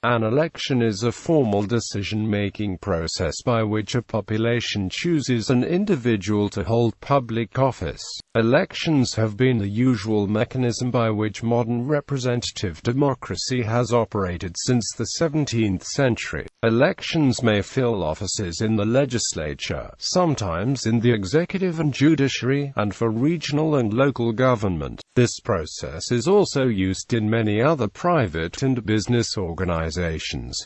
An election is a formal decision-making process by which a population chooses an individual to hold public office. Elections have been the usual mechanism by which modern representative democracy has operated since the 17th century. Elections may fill offices in the legislature, sometimes in the executive and judiciary, and for regional and local government. This process is also used in many other private and business organizations,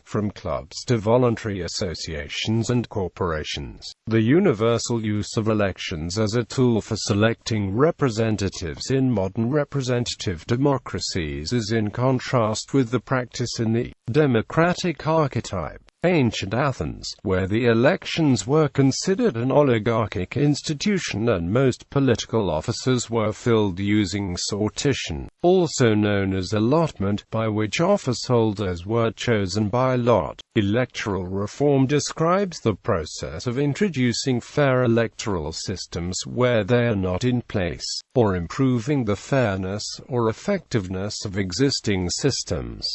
from clubs to voluntary associations and corporations. The universal use of elections as a tool for selecting representatives in modern representative democracies is in contrast with the practice in the democratic archetype. Ancient Athens, where the elections were considered an oligarchic institution and most political offices were filled using sortition, also known as allotment, by which office holders were chosen by lot. Electoral reform describes the process of introducing fair electoral systems where they are not in place, or improving the fairness or effectiveness of existing systems.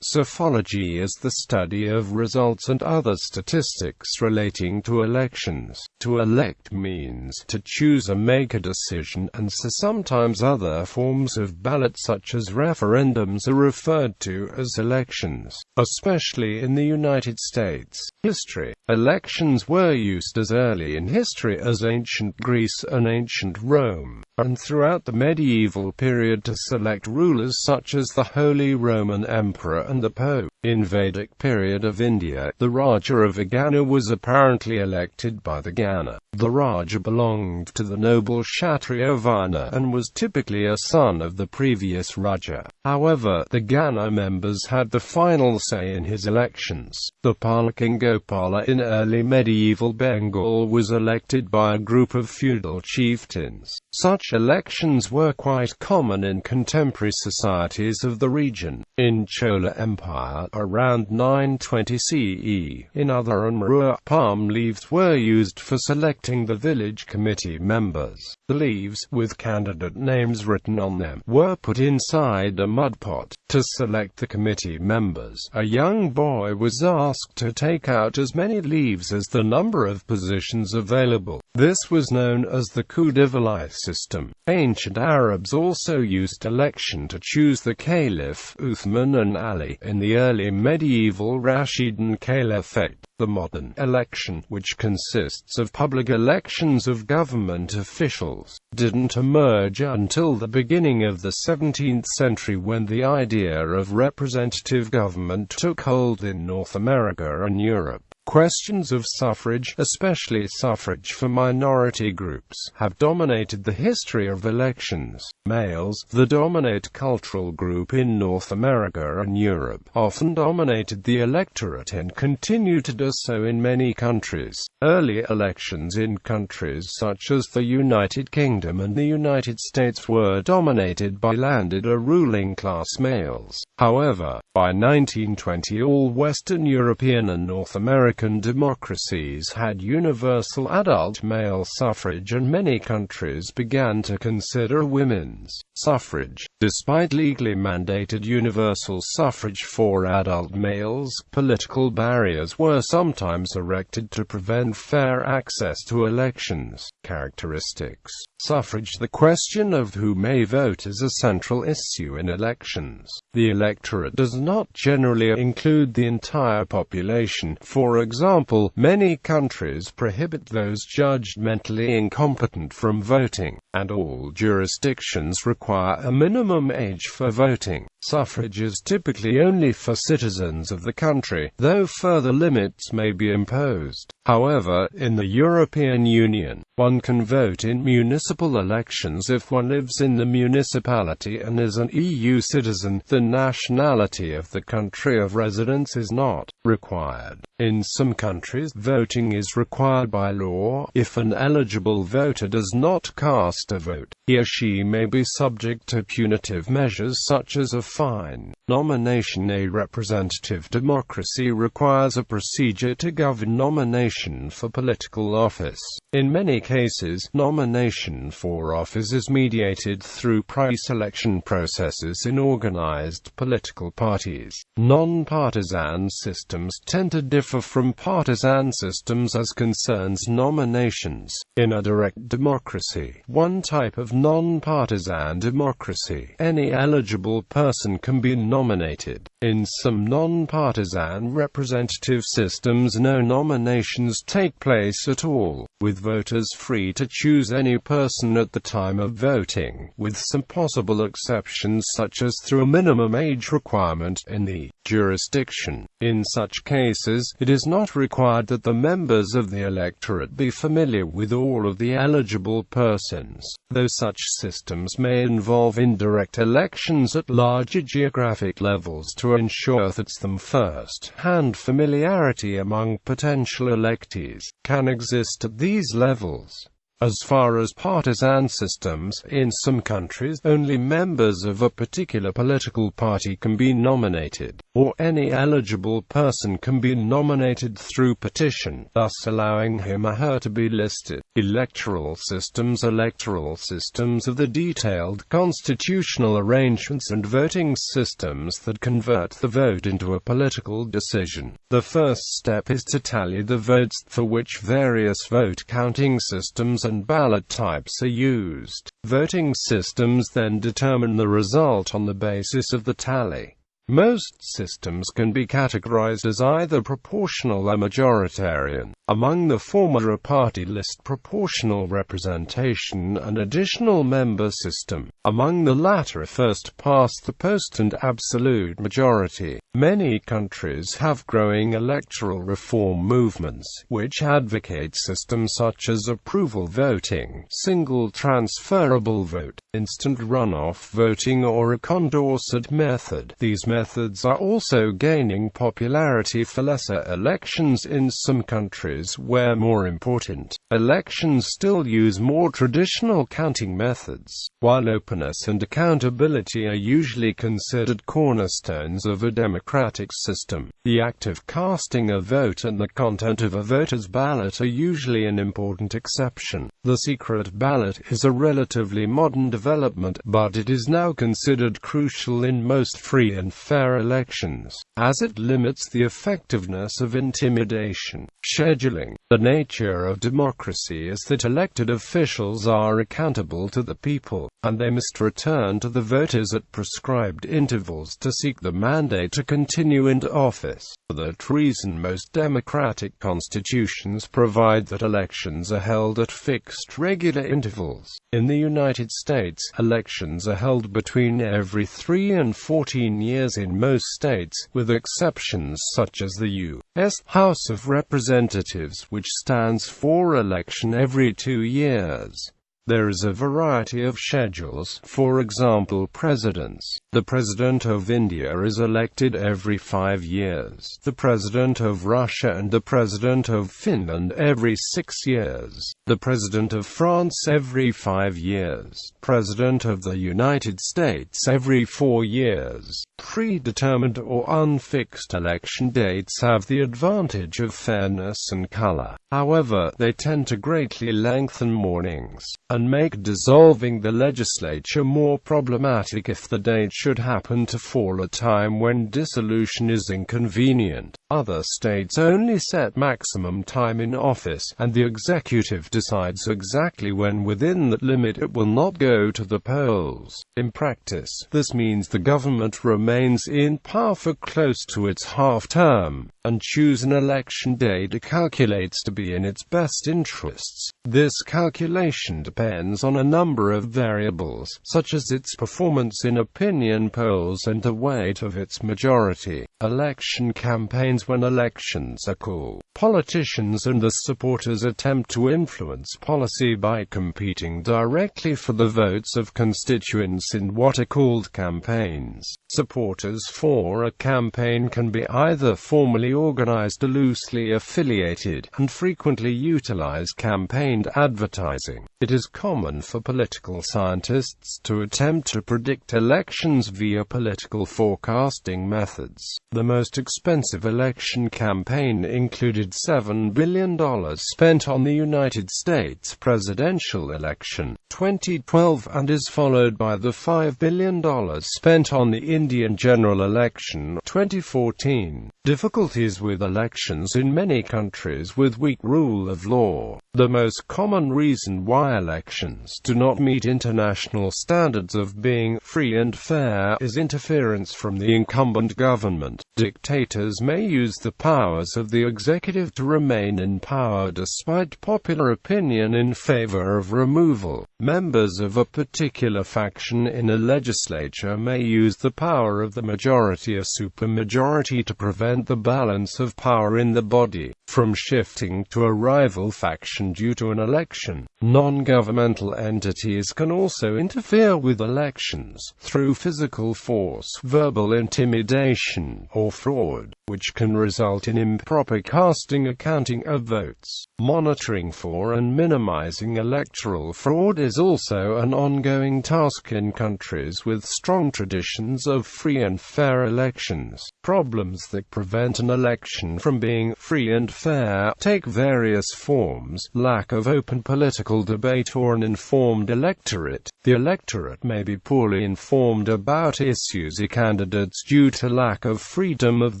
Psephology is the study of results and other statistics relating to elections. To elect means to choose or make a decision, and so sometimes other forms of ballot such as referendums are referred to as elections, especially in the United States. History. Elections were used as early in history as ancient Greece and ancient Rome, and throughout the medieval period to select rulers such as the Holy Roman Emperor and the Pope. In Vedic period of India, the Raja of a Gana was apparently elected by the Gana. The Raja belonged to the noble Kshatriya Varna and was typically a son of the previous Raja. However, the Gana members had the final say in his elections. The King Gopala in early medieval Bengal was elected by a group of feudal chieftains. Such elections were quite common in contemporary societies of the region. In Chola Empire, around 920 CE, in other Marua, palm leaves were used for selecting the village committee members. The leaves, with candidate names written on them, were put inside a mud pot. To select the committee members, a young boy was asked to take out as many leaves as the number of positions available. This was known as the coup de vali system. Ancient Arabs also used election to choose the caliph, Uthman and Ali, in the early medieval Rashidun Caliphate. The modern election, which consists of public elections of government officials, didn't emerge until the beginning of the 17th century, when the idea of representative government took hold in North America and Europe. Questions of suffrage, especially suffrage for minority groups, have dominated the history of elections. Males, the dominant cultural group in North America and Europe, often dominated the electorate and continue to do so in many countries. Early elections in countries such as the United Kingdom and the United States were dominated by landed or ruling class males. However, by 1920 all Western European and North American democracies had universal adult male suffrage, and many countries began to consider women's suffrage. Despite legally mandated universal suffrage for adult males, political barriers were sometimes erected to prevent fair access to elections. Characteristics. Suffrage. The question of who may vote is a central issue in elections. The electorate does not generally include the entire population. For example, many countries prohibit those judged mentally incompetent from voting, and all jurisdictions require a minimum age for voting. Suffrage is typically only for citizens of the country, though further limits may be imposed. However, in the European Union, one can vote in municipal elections if one lives in the municipality and is an EU citizen. The nationality of the country of residence is not required. In some countries, voting is required by law. If an eligible voter does not cast a vote, he or she may be subject to punitive measures such as a define. Nomination. A representative democracy requires a procedure to govern nomination for political office. In many cases, nomination for office is mediated through pre-selection processes in organized political parties. Non-partisan systems tend to differ from partisan systems as concerns nominations. In a direct democracy, one type of non-partisan democracy, any eligible person can be nominated. In some non-partisan representative systems, no nominations take place at all, with voters free to choose any person at the time of voting, with some possible exceptions such as through a minimum age requirement in the jurisdiction. In such cases, it is not required that the members of the electorate be familiar with all of the eligible persons, though such systems may involve indirect elections at larger geographic levels to ensure that some first-hand familiarity among potential electees can exist at these levels. As far as partisan systems, in some countries, only members of a particular political party can be nominated, or any eligible person can be nominated through petition, thus allowing him or her to be listed. Electoral systems of the detailed constitutional arrangements and voting systems that convert the vote into a political decision. The first step is to tally the votes, for which various vote counting systems and ballot types are used. Voting systems then determine the result on the basis of the tally. Most systems can be categorized as either proportional or majoritarian. Among the former, a party list proportional representation and additional member system. Among the latter, a first-past-the-post and absolute majority. Many countries have growing electoral reform movements, which advocate systems such as approval voting, single transferable vote, instant runoff voting, or a Condorcet method. These methods are also gaining popularity for lesser elections in some countries where more important elections still use more traditional counting methods. While openness and accountability are usually considered cornerstones of a democratic system, the act of casting a vote and the content of a voter's ballot are usually an important exception. The secret ballot is a relatively modern development, but it is now considered crucial in most free and fair elections, as it limits the effectiveness of intimidation. Scheduling. The nature of democracy is that elected officials are accountable to the people, and they must return to the voters at prescribed intervals to seek the mandate to continue in office. For that reason, most democratic constitutions provide that elections are held at fixed regular intervals. In the United States, elections are held between every 3 and 14 years in most states, with exceptions such as the U.S. House of Representatives, which stands for election every 2 years. There is a variety of schedules, for example presidents. The President of India is elected every 5 years, the President of Russia and the President of Finland every 6 years, the President of France every 5 years, President of the United States every 4 years. Predetermined or unfixed election dates have the advantage of fairness and color. However, they tend to greatly lengthen mornings, and make dissolving the legislature more problematic if the date should happen to fall at a time when dissolution is inconvenient. Other states only set maximum time in office, and the executive decides exactly when within that limit it will not go to the polls. In practice, this means the government remains in power for close to its half-term, and choose an election date it calculates to be in its best interests. This calculation depends on a number of variables, such as its performance in opinion polls and the weight of its majority. Election campaigns. When elections are called, politicians and their supporters attempt to influence policy by competing directly for the votes of constituents in what are called campaigns. Supporters for a campaign can be either formally organized or loosely affiliated, and frequently utilize campaign advertising. It is common for political scientists to attempt to predict elections via political forecasting methods. The most expensive election campaign included $7 billion spent on the United States presidential election 2012 and is followed by the $5 billion spent on the Indian general election 2014. Difficulties with elections in many countries with weak rule of law. The most common reason why elections do not meet international standards of being free and fair is interference from the incumbent government. Dictators may use the powers of the executive to remain in power despite popular opinion in favor of removal. Members of a particular faction in a legislature may use the power of the majority or supermajority to prevent the balance of power in the body from shifting to a rival faction due to an election. Non-governmental entities can also interfere with elections through physical force, verbal intimidation, or fraud, which can result in improper casting or counting of votes. Monitoring for and minimizing electoral fraud is also an ongoing task in countries with strong traditions of free and fair elections. Problems that prevent an election from being free and fair take various forms: lack of open political debate or an informed electorate. The electorate may be poorly informed about issues or candidates due to lack of freedom of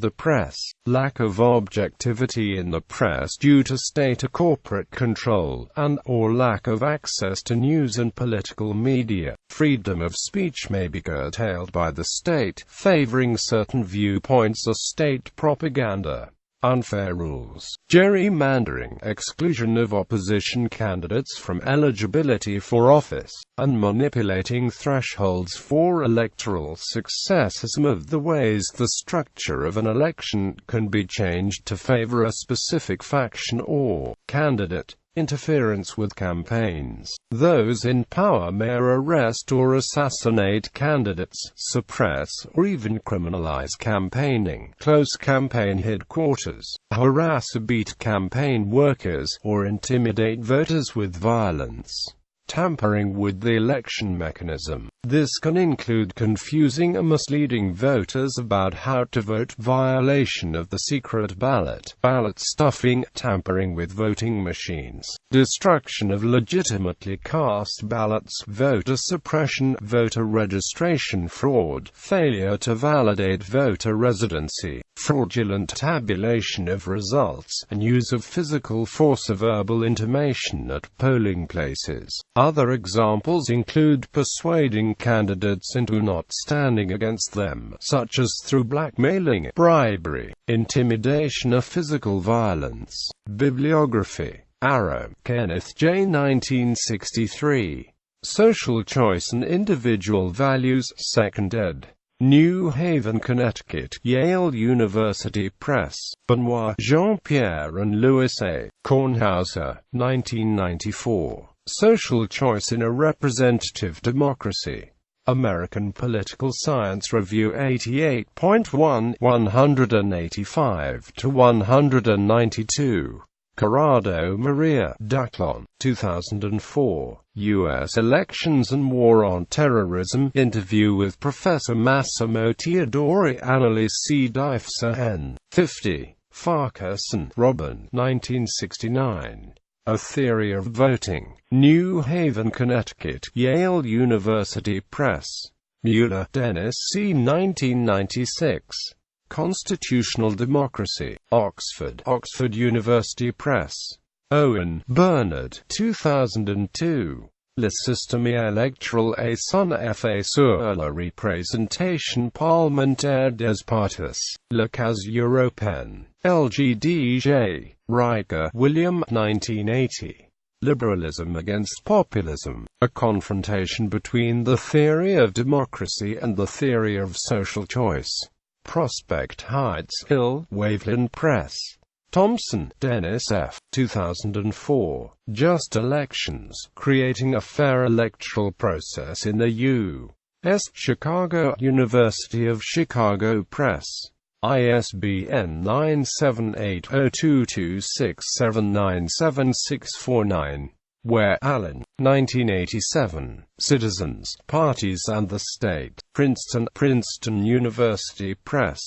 the press, lack of objectivity in the press due to state or corporate control, and/or lack of access to news and political media. Freedom of speech may be curtailed by the state, favoring certain viewpoints or state propaganda. Unfair rules, gerrymandering, exclusion of opposition candidates from eligibility for office, and manipulating thresholds for electoral success are some of the ways the structure of an election can be changed to favor a specific faction or candidate. Interference with campaigns. Those in power may arrest or assassinate candidates, suppress or even criminalize campaigning, close campaign headquarters, harass or beat campaign workers, or intimidate voters with violence. Tampering with the election mechanism. This can include confusing or misleading voters about how to vote, violation of the secret ballot, ballot stuffing, tampering with voting machines, destruction of legitimately cast ballots, voter suppression, voter registration fraud, failure to validate voter residency, fraudulent tabulation of results, and use of physical force or verbal intimidation at polling places. Other examples include persuading candidates into not standing against them, such as through blackmailing, bribery, intimidation or physical violence. Bibliography. Arrow, Kenneth J. 1963. Social Choice and Individual Values, 2nd ed. New Haven, Connecticut, Yale University Press. Benoit, Jean-Pierre and Louis A. Kornhauser, 1994. Social Choice in a Representative Democracy. American Political Science Review 88.1, 185-192. Corrado Maria, Daclon, 2004. U.S. Elections and War on Terrorism. Interview with Professor Massimo Teodori. Annalise C. Diffser, N. 50. Farquharson, Robin, 1969. A Theory of Voting. New Haven, Connecticut, Yale University Press. Mueller, Dennis C. 1996. Constitutional Democracy. Oxford, Oxford University Press. Owen, Bernard, 2002. Le système électoral et son effet sur la représentation parlementaire des partis. Le cas européen. LGDJ. Riker, William, 1980. Liberalism Against Populism. A Confrontation Between the Theory of Democracy and the Theory of Social Choice. Prospect Heights, Hill, Waveland Press. Thompson, Dennis F. 2004. Just Elections, Creating a Fair Electoral Process in the U.S. Chicago, University of Chicago Press. ISBN 978-0226797649. Ware, Allen, 1987. Citizens, Parties and the State. Princeton University Press.